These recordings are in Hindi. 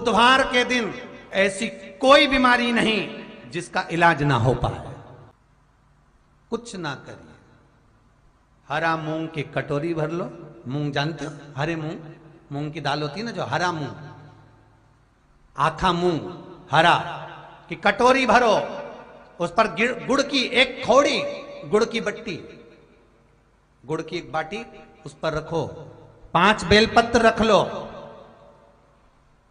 बुधवार के दिन ऐसी कोई बीमारी नहीं जिसका इलाज ना हो पाए। कुछ ना करिए, हरा मूंग की कटोरी भर लो। मूंग जानते हो, हरे मूंग, मूंग की दाल होती है ना, जो हरा मूंग, आखा मूंग हरा की कटोरी भरो, उस पर गुड़ की एक खोड़ी, गुड़ की बट्टी, गुड़ की एक बाटी उस पर रखो, 5 बेलपत्र रख लो।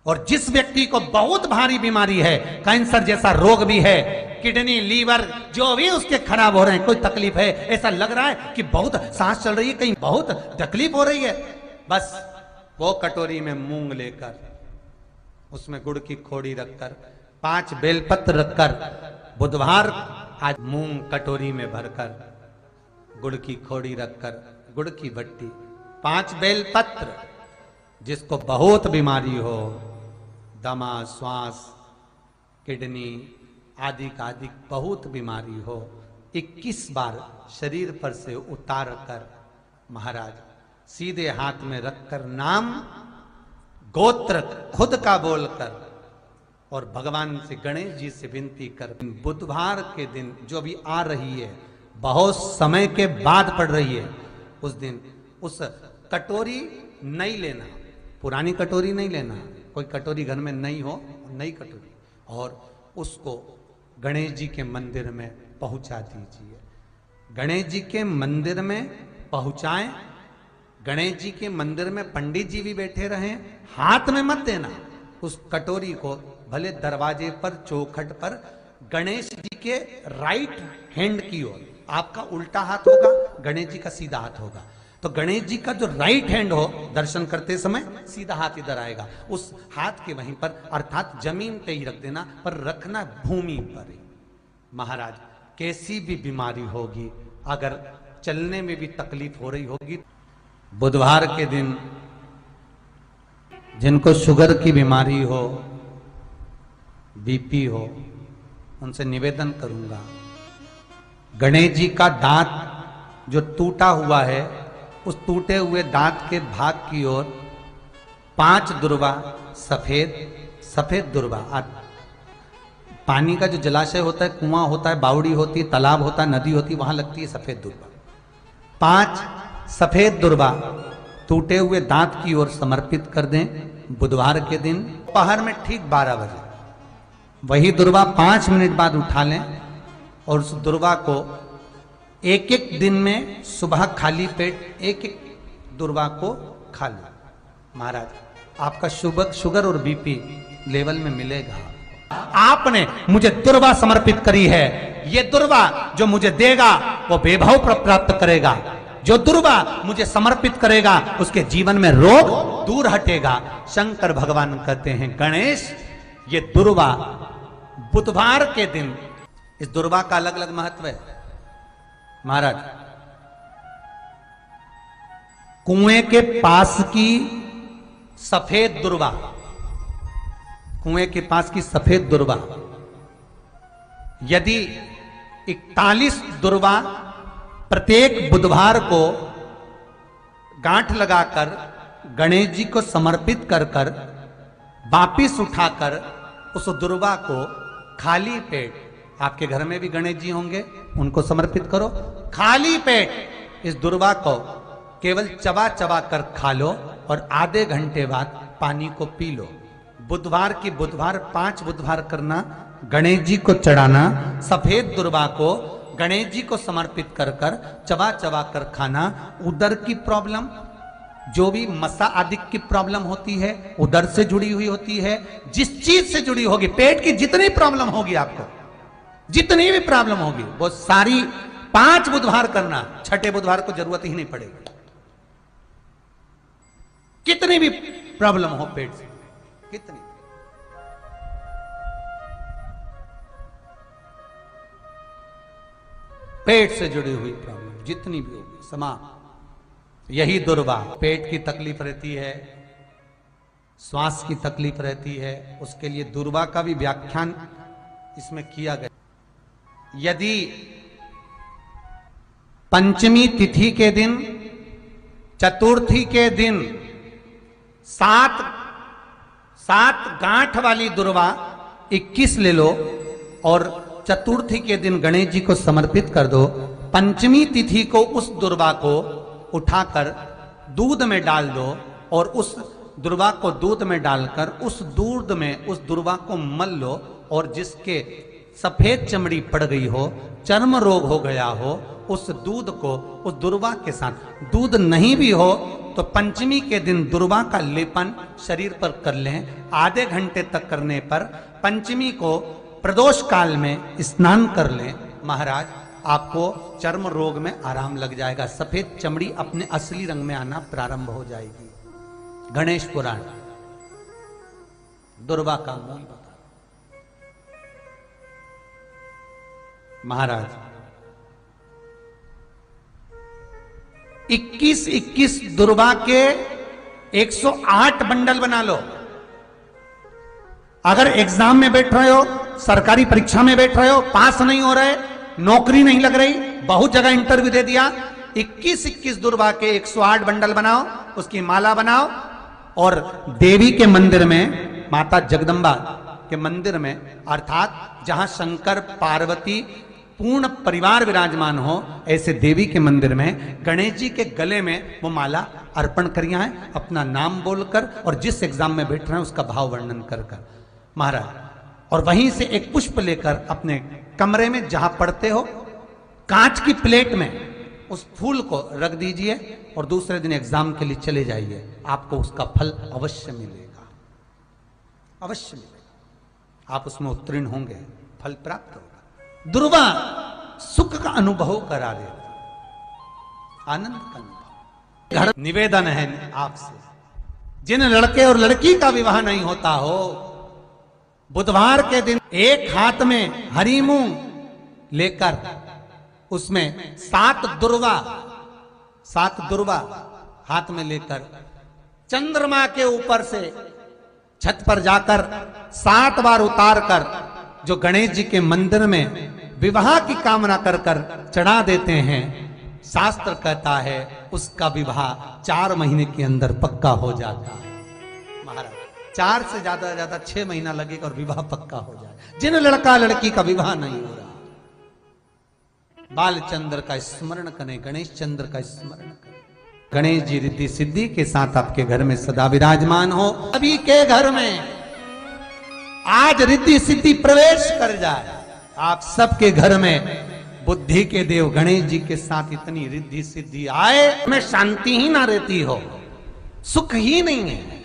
और जिस व्यक्ति को बहुत भारी बीमारी है, कैंसर जैसा रोग भी है, किडनी लीवर जो भी उसके खराब हो रहे हैं, कोई तकलीफ है, ऐसा लग रहा है कि बहुत सांस चल रही है, कहीं बहुत तकलीफ हो रही है, बस वो कटोरी में मूंग लेकर, उसमें गुड़ की खोड़ी रखकर, 5 बेलपत्र रखकर, बुधवार आज मूंग कटोरी में भरकर, गुड़ की खोड़ी रखकर, गुड़ की भट्टी, 5 बेलपत्र, जिसको बहुत बीमारी हो, दमा, श्वास, किडनी आदि का आदि बहुत बीमारी हो, 21 बार शरीर पर से उतार कर महाराज सीधे हाथ में रखकर नाम गोत्र खुद का बोलकर और भगवान से, गणेश जी से विनती कर, बुधवार के दिन जो भी आ रही है, बहुत समय के बाद पड़ रही है, उस दिन उस कटोरी नहीं लेना, पुरानी कटोरी नहीं लेना, कोई कटोरी घर में नहीं हो, नई कटोरी, और उसको गणेश जी के मंदिर में पहुंचा दीजिए। गणेश जी के मंदिर में पहुंचाएं, गणेश जी के मंदिर में पंडित जी भी बैठे रहें, हाथ में मत देना उस कटोरी को, भले दरवाजे पर, चौखट पर, गणेश जी के राइट हैंड की ओर, आपका उल्टा हाथ होगा, गणेश जी का सीधा हाथ होगा, तो गणेश जी का जो राइट हैंड हो, दर्शन करते समय सीधा हाथ इधर आएगा, उस हाथ के वहीं पर, अर्थात जमीन पे ही रख देना, पर रखना भूमि पर ही। महाराज कैसी भी बीमारी होगी, अगर चलने में भी तकलीफ हो रही होगी, बुधवार के दिन जिनको शुगर की बीमारी हो, बीपी हो, उनसे निवेदन करूंगा, गणेश जी का दांत जो टूटा हुआ है, उस टूटे हुए दांत के भाग की ओर 5 दुर्वा, सफेद दुर्वा, पानी का जो जलाशय होता है, कुआं होता है, बावड़ी होती है, तालाब होता है, नदी होती है, वहां लगती है सफेद दुर्वा, 5 सफेद दुर्वा टूटे हुए दांत की ओर समर्पित कर दें। बुधवार के दिन दोपहर में ठीक 12 बजे वही दुर्वा 5 मिनट बाद उठा लें और उस दुर्वा को एक दिन में सुबह खाली पेट एक दुर्वा को खा लें। महाराज आपका शुगर और बीपी लेवल में मिलेगा। आपने मुझे दुर्वा समर्पित करी है, ये दुर्वा जो मुझे देगा वो वैभव प्राप्त करेगा, जो दुर्वा मुझे समर्पित करेगा उसके जीवन में रोग दूर हटेगा। शंकर भगवान कहते हैं, गणेश ये दुर्वा बुधवार के दिन, इस दुर्वा का अलग अलग महत्व है। महाराज कुएं के पास की सफेद दुर्वा, कुएं के पास की सफेद दुर्वा, यदि 41 दुर्वा प्रत्येक बुधवार को गांठ लगाकर गणेश जी को समर्पित कर कर वापिस उठाकर उस दुर्वा को खाली पेट, आपके घर में भी गणेश जी होंगे, उनको समर्पित करो, खाली पेट इस दुर्वा को केवल चबा चबा कर खा लो और आधे घंटे बाद पानी को पी लो। बुधवार की बुधवार 5 बुधवार करना, गणेश जी को चढ़ाना, सफेद दुर्वा को गणेश जी को समर्पित कर कर चबा चबा कर खाना। उदर की प्रॉब्लम, जो भी मसा आदि की प्रॉब्लम होती है, उदर से जुड़ी हुई होती है, जिस चीज से जुड़ी होगी, पेट की जितनी प्रॉब्लम होगी, आपको जितनी भी प्रॉब्लम होगी, वो सारी 5 बुधवार करना, 6ठे बुधवार को जरूरत ही नहीं पड़ेगी। कितनी भी प्रॉब्लम हो पेट से, कितनी, पेट से जुड़ी हुई प्रॉब्लम जितनी भी होगी समाप्त। यही दुर्वा, पेट की तकलीफ रहती है, श्वास की तकलीफ रहती है, उसके लिए दुर्वा का भी व्याख्यान इसमें किया गया। यदि पंचमी तिथि के दिन, चतुर्थी के दिन 7 7 गांठ वाली दुर्वा 21 ले लो और चतुर्थी के दिन गणेश जी को समर्पित कर दो। पंचमी तिथि को उस दुर्वा को उठाकर दूध में डाल दो और उस दुर्वा को दूध में डालकर उस दूध में उस दुर्वा को मल लो, और जिसके सफेद चमड़ी पड़ गई हो, चर्म रोग हो गया हो, उस दूध को उस दुर्वा के साथ, दूध नहीं भी हो तो पंचमी के दिन दुर्वा का लेपन शरीर पर कर लें। आधे घंटे तक करने पर पंचमी को प्रदोष काल में स्नान कर लें। महाराज आपको चर्म रोग में आराम लग जाएगा, सफेद चमड़ी अपने असली रंग में आना प्रारंभ हो जाएगी। गणेश पुराण दुर्वा का मूल बता। महाराज 21 दुर्वा के 108 बंडल बना लो। अगर एग्जाम में बैठ रहे हो, सरकारी परीक्षा में बैठ रहे हो, पास नहीं हो रहे, नौकरी नहीं लग रही, बहुत जगह इंटरव्यू दे दिया, 21 दुर्वा के 108 बंडल बनाओ, उसकी माला बनाओ और देवी के मंदिर में, माता जगदम्बा के मंदिर में, अर्थात जहां शंकर पार्वती पूर्ण परिवार विराजमान हो, ऐसे देवी के मंदिर में गणेश जी के गले में वो माला अर्पण करिया है, अपना नाम बोलकर और जिस एग्जाम में बैठ रहे हैं उसका भाव वर्णन कर महाराज, और वहीं से एक पुष्प लेकर अपने कमरे में जहां पढ़ते हो कांच की प्लेट में उस फूल को रख दीजिए और दूसरे दिन एग्जाम के लिए चले जाइए। आपको उसका फल अवश्य मिलेगा, अवश्य मिलेगा, आप उसमें उत्तीर्ण होंगे, फल प्राप्त होगा। दुर्वा सुख का अनुभव करा देता, आनंद का अनुभव। घर निवेदन है आपसे, जिन लड़के और लड़की का विवाह नहीं होता हो, बुधवार के दिन एक हाथ में हरी मूंग लेकर उसमें 7 दुर्वा हाथ में लेकर चंद्रमा के ऊपर से छत पर जाकर 7 बार उतार कर जो गणेश जी के मंदिर में विवाह की कामना कर कर चढ़ा देते हैं, शास्त्र कहता है उसका विवाह 4 महीने के अंदर पक्का हो जाता है। महाराज 4 से ज्यादा 6 महीना लगेगा और विवाह पक्का हो जाए। जिन लड़का लड़की का विवाह नहीं हो रहा, बालचंद्र का स्मरण करें, गणेश चंद्र का स्मरण करें। गणेश जी रिद्धि सिद्धि के साथ आपके घर में सदा विराजमान हो। सभी के घर में आज रिद्धि सिद्धि प्रवेश कर जाए। आप सबके घर में बुद्धि के देव गणेश जी के साथ इतनी रिद्धि सिद्धि आए, में शांति ही ना रहती हो, सुख ही नहीं है,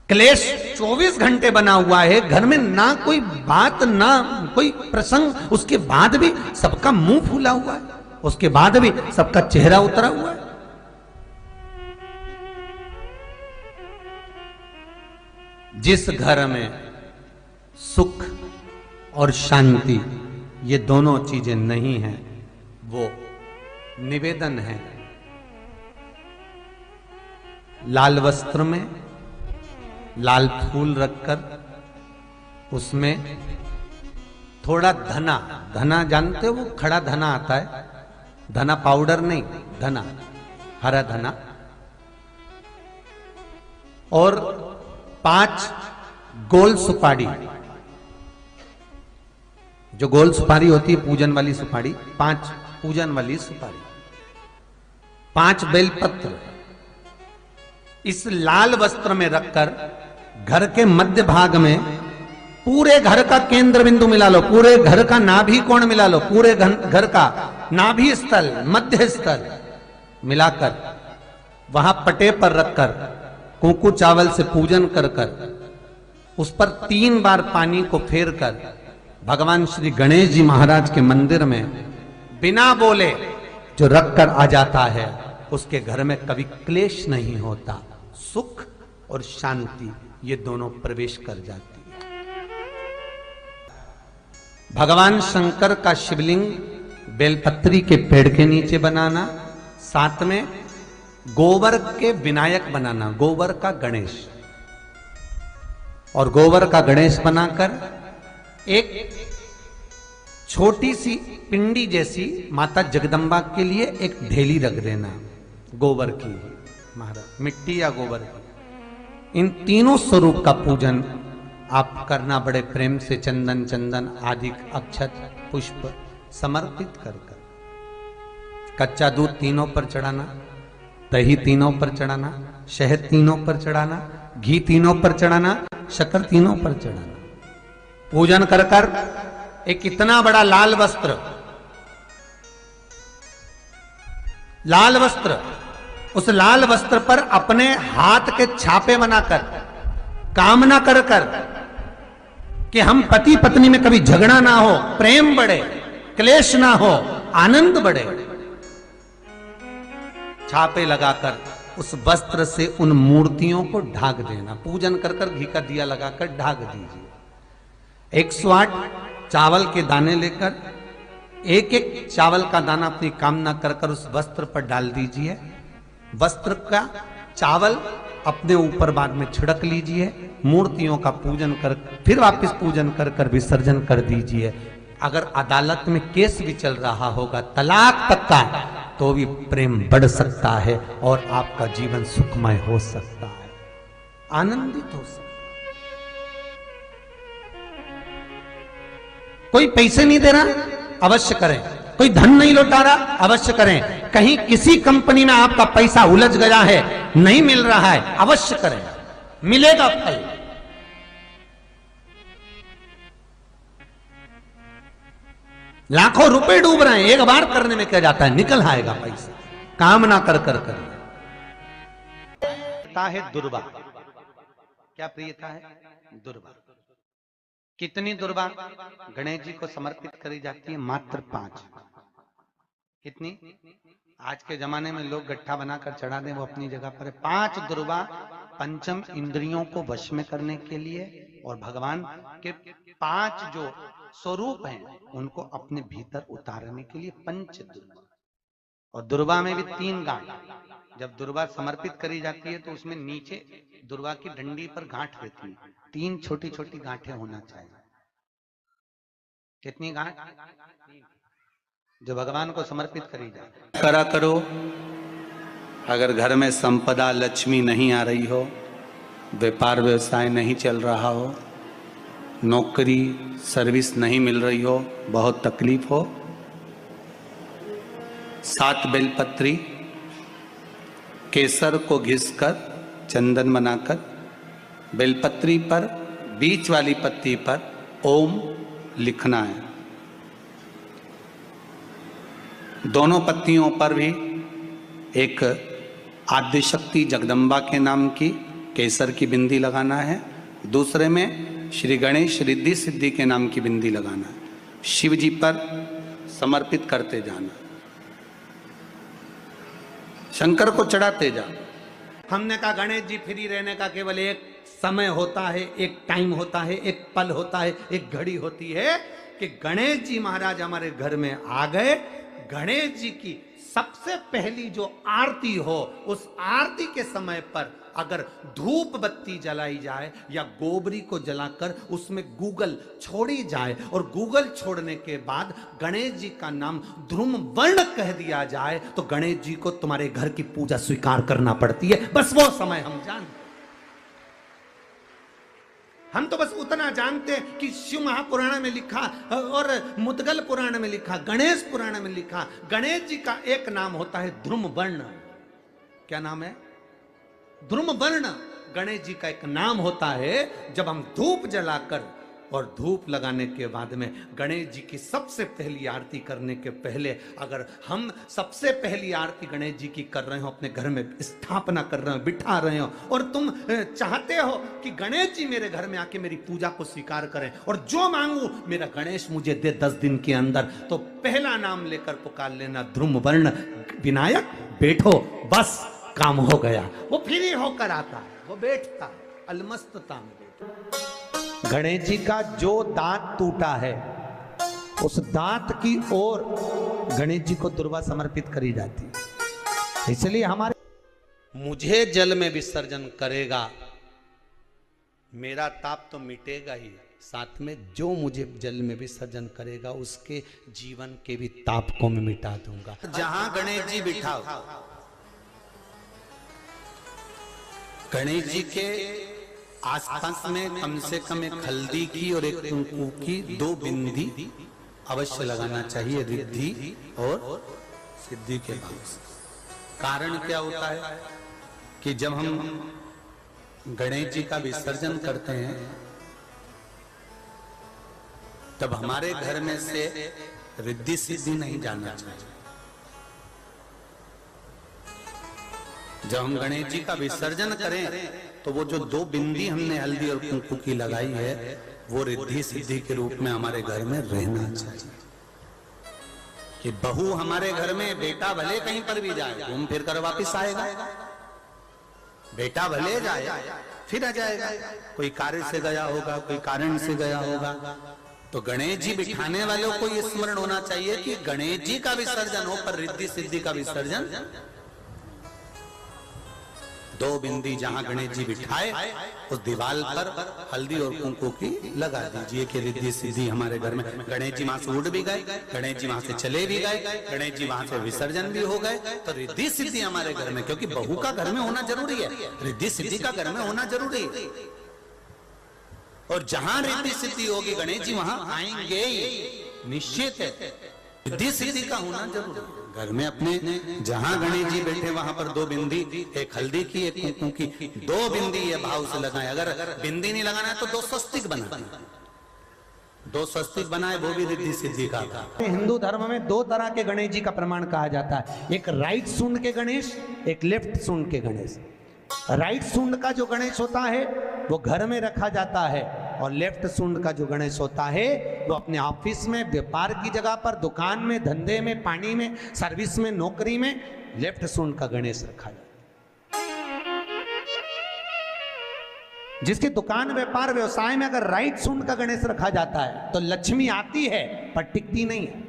क्लेश 24 घंटे बना हुआ है घर में, ना कोई बात ना कोई प्रसंग, उसके बाद भी सबका मुंह फूला हुआ है, उसके बाद भी सबका चेहरा उतरा हुआ है। जिस घर में सुख और शांति ये दोनों चीजें नहीं हैं, वो निवेदन है लाल वस्त्र में लाल फूल रखकर उसमें थोड़ा धना जानते हो, वो खड़ा धना आता है, धना पाउडर नहीं, धना हरा धना, और 5 गोल सुपारी, जो गोल सुपारी होती है पूजन वाली सुपारी, 5 पूजन वाली सुपारी, 5 बेलपत्र इस लाल वस्त्र में रखकर घर के मध्य भाग में पूरे घर का केंद्र बिंदु मिला लो, पूरे घर का नाभि कोण मिला लो, पूरे घर का नाभि स्थल मध्य स्थल मिलाकर वहां पटे पर रखकर कुंकू चावल से पूजन कर कर उस पर 3 बार पानी को फेर कर भगवान श्री गणेश जी महाराज के मंदिर में बिना बोले जो रखकर आ जाता है, उसके घर में कभी क्लेश नहीं होता, सुख और शांति ये दोनों प्रवेश कर जाती है। भगवान शंकर का शिवलिंग बेलपत्री के पेड़ के नीचे बनाना, साथ में गोबर के विनायक बनाना, गोबर का गणेश, और गोबर का गणेश बनाकर एक छोटी सी पिंडी जैसी माता जगदम्बा के लिए एक ढेली रख देना गोबर की, महाराज मिट्टी या गोबर की, इन तीनों स्वरूप का पूजन आप करना बड़े प्रेम से, चंदन चंदन आदि अक्षत पुष्प समर्पित कर कर। कच्चा दूध तीनों पर चढ़ाना, दही तीनों पर चढ़ाना, शहद तीनों पर चढ़ाना, घी तीनों पर चढ़ाना, शक्कर तीनों पर चढ़ाना। पूजन कर कर एक इतना बड़ा लाल वस्त्र, उस लाल वस्त्र पर अपने हाथ के छापे बनाकर कामना कर कर कि हम पति पत्नी में कभी झगड़ा ना हो, प्रेम बढ़े, क्लेश ना हो, आनंद बढ़े। छापे लगाकर उस वस्त्र से उन मूर्तियों को ढाक देना। पूजन कर कर घी का दिया लगाकर ढाक दीजिए। 108 चावल के दाने लेकर एक एक चावल का दाना अपनी कामना कर कर उस वस्त्र पर डाल दीजिए। वस्त्र का चावल अपने ऊपर बाद में छिड़क लीजिए। मूर्तियों का पूजन कर फिर वापस पूजन कर कर विसर्जन कर दीजिए। अगर अदालत में केस भी चल रहा होगा तलाक तक का, तो भी प्रेम बढ़ सकता है और आपका जीवन सुखमय हो सकता है, आनंदित हो सकता है। कोई पैसे नहीं दे रहा, अवश्य करें। कोई धन नहीं लौटा रहा, अवश्य करें। कहीं किसी कंपनी में आपका पैसा उलझ गया है, नहीं मिल रहा है, अवश्य करें, मिलेगा फल। लाखों रुपए डूब रहे हैं, एक बार करने में क्या जाता है, निकल आएगा पैसा। कामना कर कर कर है दुर्वा। क्या प्रियता है? दुर्वा। कितनी दुर्वा गणेश जी को समर्पित करी जाती है? मात्र 5। कितनी? आज के जमाने में लोग गट्ठा बनाकर चढ़ा दें, वो अपनी जगह पर है। 5 दुर्वा पंचम इंद्रियों को वश में करने के लिए और भगवान के 5 जो स्वरूप हैं उनको अपने भीतर उतारने के लिए पंच दुर्वा। और दुर्वा में भी 3 गांठ। जब दुर्वा समर्पित करी जाती है तो उसमें नीचे दुर्वा की डंडी पर गांठ रहती है, 3 छोटी छोटी गांठें होना चाहिए। कितनी गांठ? जो भगवान को समर्पित करी जाए। करा करो। अगर घर में संपदा लक्ष्मी नहीं आ रही हो, व्यापार व्यवसाय नहीं चल रहा हो, नौकरी सर्विस नहीं मिल रही हो, बहुत तकलीफ हो, 7 बेलपत्री केसर को घिसकर चंदन बनाकर बेलपत्री पर बीच वाली पत्ती पर ओम लिखना है। दोनों पत्तियों पर भी एक आद्यशक्ति जगदम्बा के नाम की केसर की बिंदी लगाना है। दूसरे में श्री गणेश रिद्धि सिद्धि के नाम की बिंदी लगाना है। शिव जी पर समर्पित करते जाना, शंकर को चढ़ाते जा। हमने कहा गणेश जी फ्री रहने का केवल एक समय होता है, एक टाइम होता है, एक पल होता है, एक घड़ी होती है कि गणेश जी महाराज हमारे घर में आ गए। गणेश जी की सबसे पहली जो आरती हो, उस आरती के समय पर अगर धूप बत्ती जलाई जाए या गोबरी को जलाकर उसमें गूगल छोड़ी जाए और गूगल छोड़ने के बाद गणेश जी का नाम ध्रुम वर्ण कह दिया जाए, तो गणेश जी को तुम्हारे घर की पूजा स्वीकार करना पड़ती है। बस वो समय हम जानते। हम तो बस उतना जानते हैं कि शिव महापुराण में लिखा और मुद्गल पुराण में लिखा, गणेश पुराण में लिखा, गणेश जी का एक नाम होता है ध्रुम वर्ण। क्या नाम है? ध्रुम वर्ण गणेश जी का एक नाम होता है। जब हम धूप जलाकर और धूप लगाने के बाद में गणेश जी की सबसे पहली आरती करने के पहले अगर हम सबसे पहली आरती गणेश जी की कर रहे हो, अपने घर में स्थापना कर रहे हो, बिठा रहे हो, और तुम चाहते हो कि गणेश जी मेरे घर में आके मेरी पूजा को स्वीकार करें और जो मांगू मेरा गणेश मुझे दे 10 दिन के अंदर, तो पहला नाम लेकर पुकार लेना ध्रुम वर्ण विनायक, बैठो, बस काम हो गया। वो फ्री होकर आता है, वो बैठता है अलमस्तता में। गणेश जी का जो दांत टूटा है उस दांत की ओर गणेश जी को दुर्वा समर्पित करी जाती है। इसलिए हमारे मुझे जल में विसर्जन करेगा, मेरा ताप तो मिटेगा ही, साथ में जो मुझे जल में विसर्जन करेगा उसके जीवन के भी ताप को मैं मिटा दूंगा। जहां गणेश जी बिठाओ, गणेश जी के आसपास में कम से कम एक हल्दी की और एक कुंकू की 2 बिंदी अवश्य लगाना चाहिए, रिद्धि और सिद्धि के भाव से। कारण क्या होता है कि जब हम गणेश जी का विसर्जन करते हैं तब हमारे घर में से रिद्धि सिद्धि नहीं जाना चाहिए। जब हम गणेश जी का विसर्जन करें तो वो जो 2 बिंदी हमने हल्दी और कुंकू की लगाई है वो रिद्धि सिद्धि के रूप में हमारे घर में रहना चाहिए। कि बहू हमारे घर में, बेटा भले कहीं पर भी जाए घूम फिर कर वापिस आएगा, बेटा भले जाए फिर आ जाएगा, कोई कार्य से गया होगा, कोई कारण से गया होगा। तो गणेश जी बिठाने वालों को ये स्मरण होना चाहिए कि गणेश जी का विसर्जन हो पर रिद्धि सिद्धि का विसर्जन। 2 बिंदी जहां गणेश जी बिठाए उस दीवार पर हल्दी और कुंकू की लगा दीजिए कि रिद्धि सिद्धि हमारे घर में। गणेश जी वहां से उड़ भी गए, गणेश जी वहां से चले भी गए, गणेश जी वहां से विसर्जन भी हो गए, तो रिद्धि सिद्धि हमारे घर में, क्योंकि बहू का घर में होना जरूरी है, रिद्धि सिद्धि का घर में होना जरूरी है। और जहां रिद्धि सिद्धि होगी गणेश जी वहां आएंगे, निश्चित है, रिद्धि सिद्धि का होना जरूरी है। घर में अपने जहां गणेश जी बैठे वहां पर 2 बिंदी, एक हल्दी की एक कुंकू की 2 बिंदी ये भाव से लगाए। अगर बिंदी नहीं लगाना है तो 2 स्वस्तिक बनाए, 2 स्वस्तिक बनाए, वो भी रिद्धि सिद्धि का। हिंदू धर्म में 2 तरह के गणेश जी का प्रमाण कहा जाता है, एक राइट सूंड के गणेश, एक लेफ्ट सूंड के गणेश। राइट सूंड का जो गणेश होता है वो घर में रखा जाता है, और लेफ्ट सूंड का जो गणेश होता है वो अपने ऑफिस में, व्यापार की जगह पर, दुकान में, धंधे में, पानी में, सर्विस में, नौकरी में लेफ्ट सूंड का गणेश रखा जाता है। जिसकी दुकान, व्यापार, व्यवसाय में अगर राइट सूंड का गणेश रखा जाता है तो लक्ष्मी आती है पर टिकती नहीं है।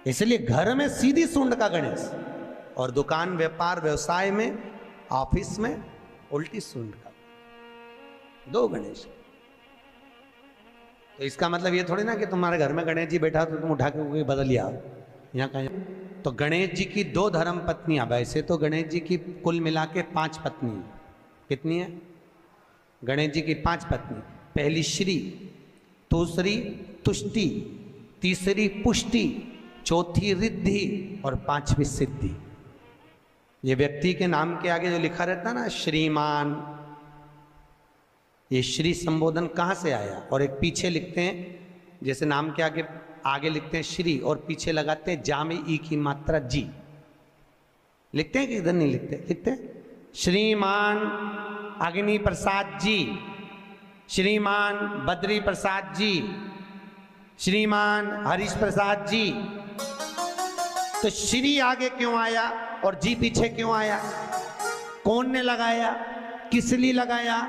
इसलिए घर में सीधी सूंड का गणेश और दुकान, व्यापार, व्यवसाय में, ऑफिस में उल्टी सूंड का 2 गणेश। तो इसका मतलब ये थोड़ी ना कि तुम्हारे घर में गणेश जी बैठा तो तुम उठा के बदल लिया यहाँ कहीं। तो गणेश जी की 2 धर्म पत्नियां, वैसे तो गणेश जी की कुल मिला के 5 पत्नी है। कितनी है? गणेश जी की 5 पत्नी। पहली श्री, दूसरी तुष्टि, तीसरी पुष्टि, चौथी रिद्धि और 5वीं सिद्धि। ये व्यक्ति के नाम के आगे जो लिखा रहता है ना श्रीमान, ये श्री संबोधन कहाँ से आया? और एक पीछे लिखते हैं, जैसे नाम के आगे लिखते हैं श्री और पीछे लगाते हैं जा में ई की मात्रा जी। लिखते हैं कि इधर नहीं लिखते? लिखते हैं श्रीमान अग्नि प्रसाद जी, श्रीमान बद्री प्रसाद जी, श्रीमान हरीश प्रसाद जी। तो श्री आगे क्यों आया और जी पीछे क्यों आया? कौन ने लगाया? किस लिए लगाया?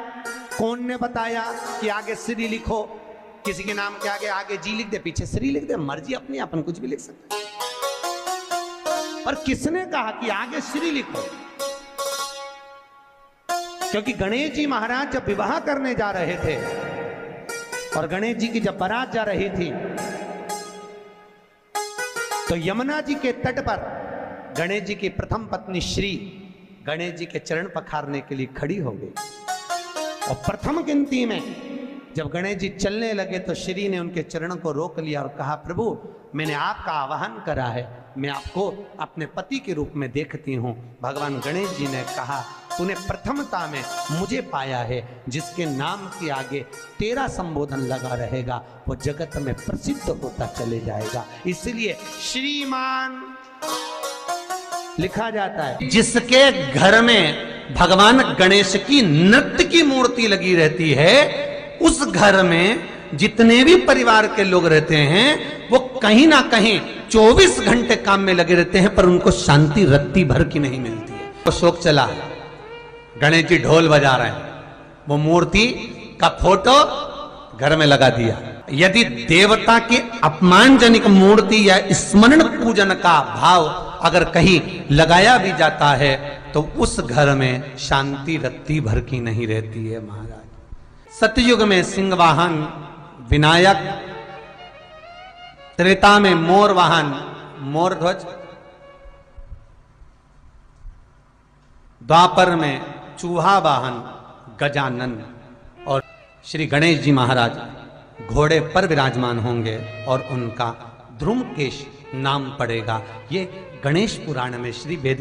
कौन ने बताया कि आगे श्री लिखो? किसी के नाम के आगे जी लिख दे, पीछे श्री लिख दे, मर्जी अपनी, अपन कुछ भी लिख सकते। और किसने कहा कि आगे श्री लिखो? क्योंकि गणेश जी महाराज जब विवाह करने जा रहे थे और गणेश जी की जब बारात जा रही थी तो यमुना जी के तट पर गणेश जी की प्रथम पत्नी श्री गणेश जी के चरण पखारने के लिए खड़ी हो गई। और प्रथम गिनती में जब गणेश जी चलने लगे तो श्री ने उनके चरणों को रोक लिया और कहा, प्रभु मैंने आपका आवाहन करा है, मैं आपको अपने पति के रूप में देखती हूँ। भगवान गणेश जी ने कहा, तूने प्रथमता में मुझे पाया है, जिसके नाम के आगे तेरा संबोधन लगा रहेगा वो जगत में प्रसिद्ध होता चले जाएगा। इसलिए श्रीमान लिखा जाता है। जिसके घर में भगवान गणेश की नृत्य की मूर्ति लगी रहती है, उस घर में जितने भी परिवार के लोग रहते हैं वो कहीं ना कहीं 24 घंटे काम में लगे रहते हैं, पर उनको शांति रत्ती भर की नहीं मिलती है। तो शोक चला, गणेश जी ढोल बजा रहे हैं, वो मूर्ति का फोटो घर में लगा दिया। यदि देवता की अपमानजनक मूर्ति या स्मरण पूजन का भाव अगर कहीं लगाया भी जाता है तो उस घर में शांति रत्ती भर की नहीं रहती है महाराज। सतयुग में सिंह वाहन विनायक, त्रेता में मोर वाहन मोर ध्वज, द्वापर में चूहा वाहन गजानन और श्री गणेश जी महाराज घोड़े पर विराजमान होंगे और उनका ध्रुमकेश नाम पड़ेगा। ये गणेश पुराण में श्री वेद